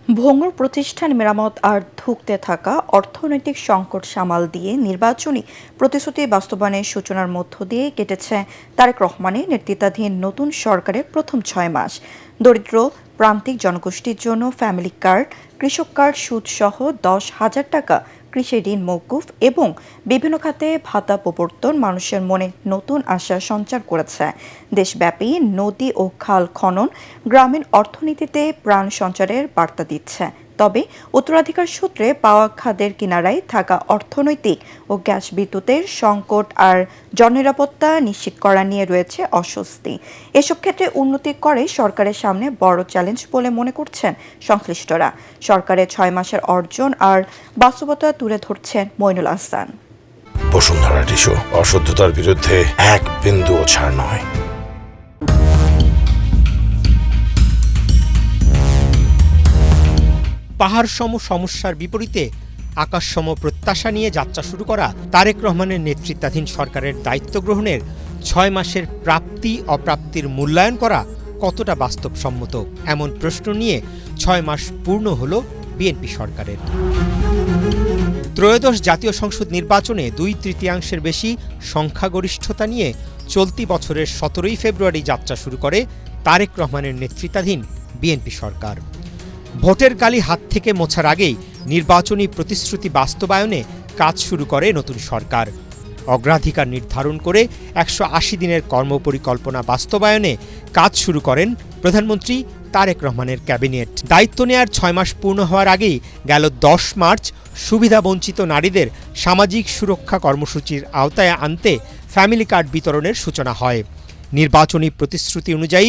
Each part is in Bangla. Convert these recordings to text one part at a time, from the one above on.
ভঙ্গুর প্রতিষ্ঠান মেরামত আর ধুঁকতে থাকা অর্থনৈতিক সংকট সামাল দিয়ে নির্বাচনী প্রতিশ্রুতি বাস্তবায়নের সূচনার মধ্য দিয়ে কেটেছে তারেক রহমানের নেতৃত্বাধীন নতুন সরকারের প্রথম ৬ মাস। দরিদ্র প্রান্তিক জনগোষ্ঠীর জন্য ফ্যামিলি কার্ড, কৃষক কার্ড, সুদসহ ১০,০০০ টাকা কৃষি ঋণ মওকুফ এবং বিভিন্ন খাতে ভাতা প্রবর্তন মানুষের মনে নতুন আশা সঞ্চার করেছে। দেশব্যাপী নদী ও খাল খনন গ্রামীণ অর্থনীতিতে প্রাণ সঞ্চারের বার্তা দিচ্ছে। তবে উত্তরাধিকার সূত্রে পাওয়া খাদের কিনারায় থাকা অর্থনৈতিক ও গ্যাস বিদ্যুতের সংকট আর জননিরাপত্তা নিশ্চিত করা নিয়ে রয়েছে অস্বস্তি। এসব ক্ষেত্রে উন্নতি করে সরকারের সামনে বড় চ্যালেঞ্জ বলে মনে করছেন সংশ্লিষ্টরা। সরকারের ৬ মাসের অর্জন আর বাস্তবতা তুলে ধরছেন মইনুল আহসান। বসুন্ধরা টিস্যু, অশুদ্ধতার বিরুদ্ধে এক বিন্দুও ছাড় নয়। পাহাড়সম সমস্যার বিপরীতে আকাশসম প্রত্যাশা নিয়ে যাত্রা শুরু করা তারেক রহমানের নেতৃত্বাধীন সরকারের দায়িত্ব গ্রহণের ৬ মাসের প্রাপ্তি অপ্রাপ্তির মূল্যায়ন করা কতটা বাস্তবসম্মত, এমন প্রশ্ন নিয়ে ৬ মাস পূর্ণ হল বিএনপি সরকারের। ত্রয়োদশ জাতীয় সংসদ নির্বাচনে ২/৩ বেশি সংখ্যাগরিষ্ঠতা নিয়ে চলতি বছরের ১৭ই ফেব্রুয়ারি যাত্রা শুরু করে তারেক রহমানের নেতৃত্বাধীন বিএনপি সরকার। ভোটের কালি হাত থেকে মোছার আগেই নির্বাচনী প্রতিশ্রুতি বাস্তবায়নে কাজ শুরু করে নতুন সরকার। অগ্রাধিকার নির্ধারণ করে ১৮০ দিনের কর্মপরিকল্পনা বাস্তবায়নে কাজ শুরু করেন প্রধানমন্ত্রী তারেক রহমানের ক্যাবিনেট। দায়িত্ব নেয়ার ৬ মাস পূর্ণ হওয়ার আগেই গেল ১০ মার্চ সুবিধাবঞ্চিত নারীদের সামাজিক সুরক্ষা কর্মসূচির আওতায় আনতে ফ্যামিলি কার্ড বিতরণের সূচনা হয়। নির্বাচনী প্রতিশ্রুতি অনুযায়ী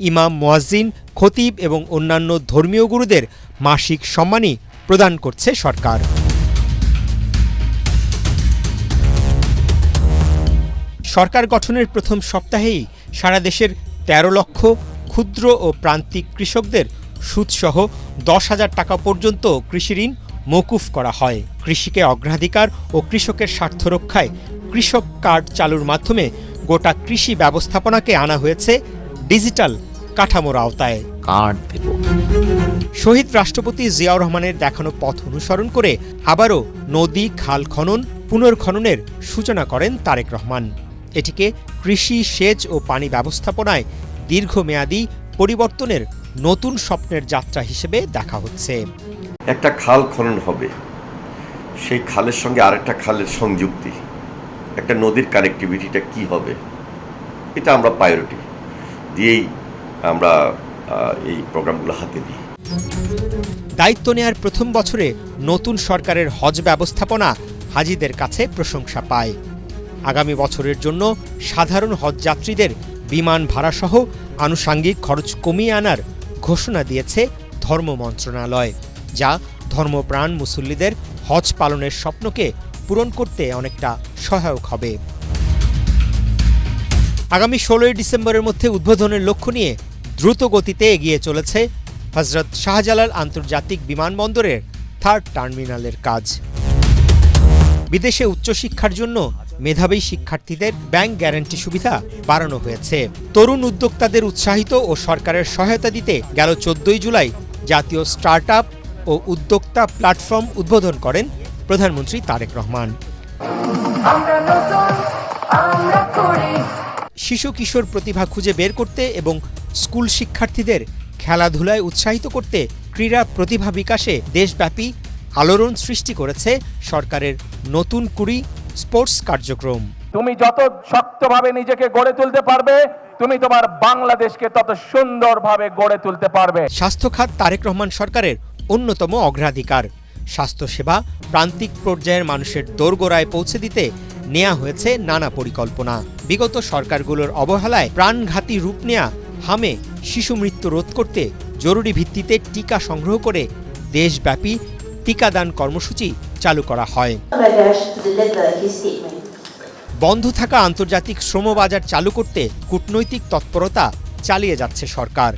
ইমাম, মুয়াজ্জিন, খতিব এবং অন্যান্য ধর্মীয় গুরুদের মাসিক সম্মানী প্রদান করছে সরকার। সরকার গঠনের প্রথম সপ্তাহেই সারা দেশের ১৩ লক্ষ ক্ষুদ্র ও প্রান্তিক কৃষকদের সুদসহ ১০,০০০ টাকা পর্যন্ত কৃষি ঋণ মওকুফ করা হয়। কৃষিকে অগ্রাধিকার ও কৃষকের স্বার্থ রক্ষায় কৃষক কার্ড চালুর মাধ্যমে গোটা কৃষি ব্যবস্থাপনাকে আনা হয়েছে ডিজিটাল কাঠামোর আওতায়। শহীদ রাষ্ট্রপতি জিয়াউর রহমানের দেখানো পথ অনুসরণ করে আবারও নদী খাল খনন পুনর্খননের সূচনা করেন তারেক রহমান। এটিকে কৃষি, সেচ ও পানি ব্যবস্থাপনায় দীর্ঘমেয়াদী পরিবর্তনের নতুন স্বপ্নের যাত্রা হিসেবে দেখা হচ্ছে। একটা খাল খনন হবে, সেই খালের সঙ্গে আরেকটা খালের সংযুক্তি, একটা নদীর কানেক্টিভিটিটা কি হবে, এটা আমরা প্রায়োরিটি দিয়েই আমরা এই প্রোগ্রামগুলো হাতে দিই। দায়িত্ব নেয়ার প্রথম বছরে নতুন সরকারের হজ ব্যবস্থাপনা হাজিদের কাছে প্রশংসা পায়। আগামী বছরের জন্য সাধারণ হজযাত্রীদের বিমান ভাড়াসহ আনুষাঙ্গিক খরচ কমিয়ে আনার ঘোষণা দিয়েছে ধর্ম মন্ত্রণালয়, যা ধর্মপ্রাণ মুসল্লিদের হজ পালনের স্বপ্নকে পূরণ করতে অনেকটা সহায়ক হবে। আগামী ১৬ই ডিসেম্বরের মধ্যে উদ্বোধনের লক্ষ্য নিয়ে দ্রুত গতিতে এগিয়ে চলেছে হজরত শাহজালাল আন্তর্জাতিক বিমানবন্দরের 3rd টার্মিনালের কাজ। বিদেশে উচ্চশিক্ষার জন্য মেধাবী শিক্ষার্থীদের ব্যাংক গ্যারান্টি সুবিধা বাড়ানো হয়েছে। তরুণ উদ্যোক্তাদের উৎসাহিত ও সরকারের সহায়তা দিতে গেল ১৪ই জুলাই জাতীয় স্টার্টআপ ও উদ্যোক্তা প্ল্যাটফর্ম উদ্বোধন করেন প্রধানমন্ত্রী তারেক রহমান। শিশু কিশোর প্রতিভা খুঁজে বের করতে এবং স্কুল শিক্ষার্থীদের খেলাধুলায় উৎসাহিত করতে ক্রীড়া প্রতিভা বিকাশে দেশব্যাপী আলোড়ন সৃষ্টি করেছে সরকারের নতুন ২০ স্পোর্টস কার্যক্রম। তুমি যত শক্তভাবে নিজেকে গড়ে তুলতে পারবে, তুমি তোমার বাংলাদেশকে তত সুন্দরভাবে গড়ে তুলতে পারবে। স্বাস্থ্য খাত তারেক রহমান সরকারের অন্যতম অগ্রাধিকার। স্বাস্থ্যসেবা প্রান্তিক পর্যায়ের মানুষের দোরগোড়ায় পৌঁছে দিতে নেওয়া হয়েছে নানা পরিকল্পনা। বিগত সরকারগুলোর অবহেলায় প্রাণঘাতী রূপ নেয়া হামে শিশু মৃত্যু রোধ করতে জরুরি ভিত্তিতে টিকা সংগ্রহ করে দেশব্যাপী টিকাদান কর্মসূচি চালু করা হয়। বন্ধ থাকা আন্তর্জাতিক শ্রমবাজার চালু করতে কূটনৈতিক তৎপরতা চালিয়ে যাচ্ছে সরকার।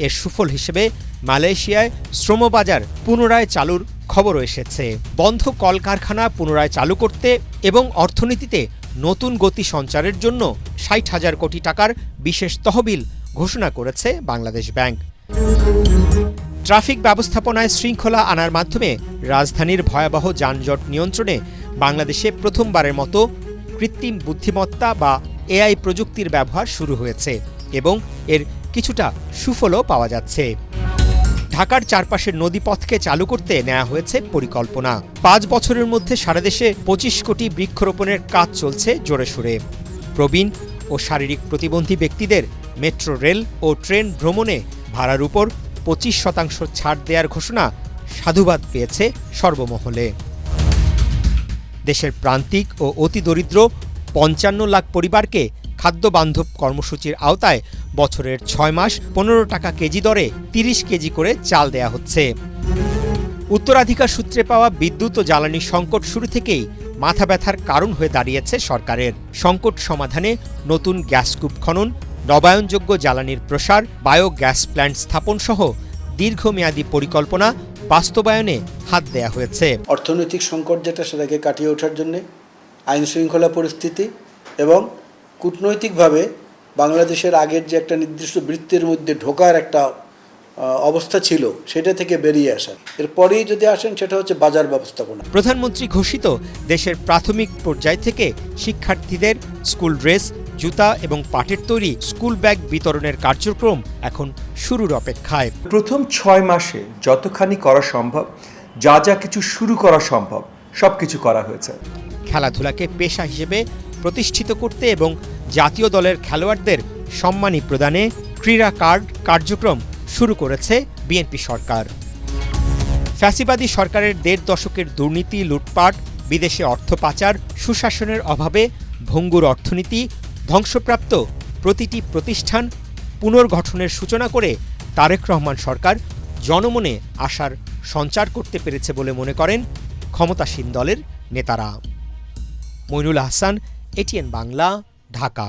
এর সুফল হিসেবে মালয়েশিয়ায় শ্রমবাজার পুনরায় চালুর খবরও এসেছে। বন্ধ কলকারখানা পুনরায় চালু করতে এবং অর্থনীতিতে নতুন গতি সঞ্চারের জন্য ৬০,০০০ কোটি টাকার বিশেষ তহবিল ঘোষণা করেছে বাংলাদেশ ব্যাংক। ট্রাফিক ব্যবস্থাপনায় শৃঙ্খলা আনার মাধ্যমে রাজধানীর ভয়াবহ যানজট নিয়ন্ত্রণে বাংলাদেশে প্রথমবারের মতো কৃত্রিম বুদ্ধিমত্তা বা এআই প্রযুক্তির ব্যবহার শুরু হয়েছে এবং এর কিছুটা সুফলও পাওয়া যাচ্ছে। ঢাকার চারপাশের নদীপথকে চালু করতে নেওয়া হয়েছে পরিকল্পনা। 5 বছরের মধ্যে সারা দেশে 25 কোটি বৃক্ষরোপণের কাজ চলছে জোরে সোরে। প্রবীণ ও শারীরিক প্রতিবন্ধী ব্যক্তিদের মেট্রো রেল ও ট্রেন ভ্রমণে ভাড়ার উপর 25% ছাড় দেওয়ার ঘোষণা সাধুবাদ পেয়েছে সর্বমহলে। দেশের প্রান্তিক ও অতি দরিদ্র 55 লাখ পরিবারকে খাদ্যবান্ধব কর্মসূচির আওতায় বছরের 6 মাস 15 টাকা কেজি দরে 30 কেজি করে চাল দেয়া হচ্ছে। উত্তরাধিকার সূত্রে পাওয়া বিদ্যুৎ ও জ্বালানি সংকট শুরু থেকেই মাথা ব্যথার কারণ হয়ে দাঁড়িয়েছে সরকারের। সংকট সমাধানে নতুন গ্যাসকূপ খনন, নবায়নযোগ্য জ্বালানির প্রসার, বায়োগ্যাস প্ল্যান্ট স্থাপন সহ দীর্ঘমেয়াদী পরিকল্পনা বাস্তবায়নে হাত দেয়া হয়েছে। অর্থনৈতিক সংকট যেটা সেটাকে কাটিয়ে ওঠার জন্য আইন শৃঙ্খলা পরিস্থিতি এবং কূটনৈতিকভাবে বাংলাদেশের আগের যে একটা নির্দিষ্ট বৃত্তের মধ্যে ঢোকার একটা অবস্থা ছিল সেটা থেকে বেরিয়ে আসার। এরপরেই যদি আসেন সেটা হচ্ছে বাজার ব্যবস্থাপনা। প্রধানমন্ত্রী ঘোষিত দেশের প্রাথমিক পর্যায় থেকে শিক্ষার্থীদের স্কুল ড্রেস, জুতা এবং পাটের তৈরি স্কুল ব্যাগ বিতরণের কার্যক্রম এখন শুরুর অপেক্ষায়। প্রথম 6 মাসে যতখানি করা সম্ভব, যা যা কিছু শুরু করা সম্ভব সবকিছু করা হয়েছে। খেলাধুলাকে পেশা হিসেবে প্রতিষ্ঠিত করতে এবং জাতীয় দলের খেলোয়াড়দের সম্মানী প্রদানে ক্রীড়া কার্ড কার্যক্রম শুরু করেছে বিএনপি সরকার। ফ্যাসিবাদী সরকারের 1.5 দশকের দুর্নীতি, লুটপাট, বিদেশে অর্থ পাচার, সুশাসনের অভাবে ভঙ্গুর অর্থনীতি, ধ্বংসপ্রাপ্ত প্রতিটি প্রতিষ্ঠান পুনর্গঠনের সূচনা করে তারেক রহমান সরকার জনমনে আশার সঞ্চার করতে পেরেছে বলে মনে করেন ক্ষমতাসীন দলের নেতারা। মইনুল আহসান, এটিএন বাংলা, ঢাকা।